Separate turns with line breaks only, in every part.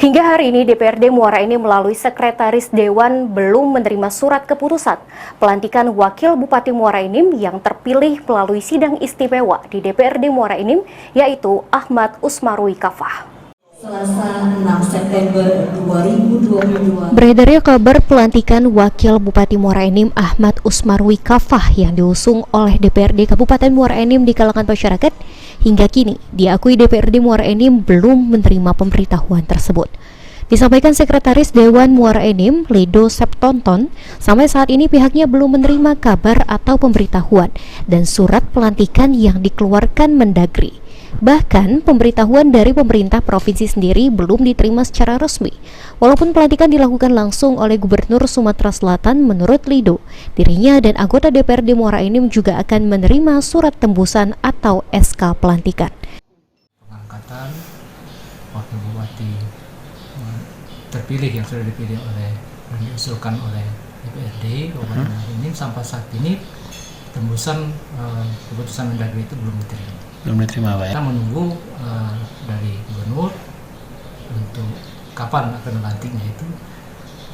Hingga hari ini DPRD Muara Enim melalui Sekretaris Dewan belum menerima surat keputusan pelantikan Wakil Bupati Muara Enim yang terpilih melalui sidang istimewa di DPRD Muara Enim, yaitu Ahmad Usmarwi Kafah.
Selasa 6 September 2022.
Beredarnya kabar pelantikan Wakil Bupati Muara Enim Ahmad Usmarwi Kafah yang diusung oleh DPRD Kabupaten Muara Enim di kalangan masyarakat, hingga kini diakui DPRD Muara Enim belum menerima pemberitahuan tersebut. Disampaikan Sekretaris Dewan Muara Enim, Lido Septonton, sampai saat ini pihaknya belum menerima kabar atau pemberitahuan dan surat pelantikan yang dikeluarkan Mendagri. Bahkan pemberitahuan dari pemerintah provinsi sendiri belum diterima secara resmi. Walaupun pelantikan dilakukan langsung oleh Gubernur Sumatera Selatan, menurut Lido, dirinya dan anggota DPRD Muara Enim juga akan menerima surat tembusan atau SK pelantikan.
Pengangkatan Wakil Bupati terpilih yang sudah dipilih oleh dan diusulkan oleh DPRD Kabupaten Muara Enim sampai saat ini tembusan keputusan Mendagri itu belum diterima.
Belum diterima, Pak, ya?
Kita menunggu dari gubernur untuk kapan akan melantiknya, itu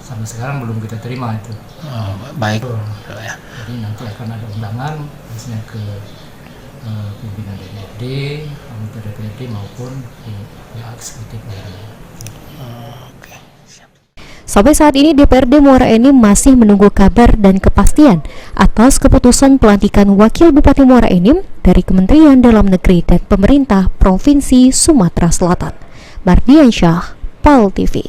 sampai sekarang belum kita terima itu.
Oh, baik.
Ya. Jadi nanti akan ada undangan misalnya ke pimpinan DPRD, anggota DPRD maupun pihak eksekutif lainnya.
Sampai saat ini DPRD Muara Enim masih menunggu kabar dan kepastian atas keputusan pelantikan Wakil Bupati Muara Enim dari Kementerian Dalam Negeri dan Pemerintah Provinsi Sumatera Selatan. Mardiansyah, PAL TV.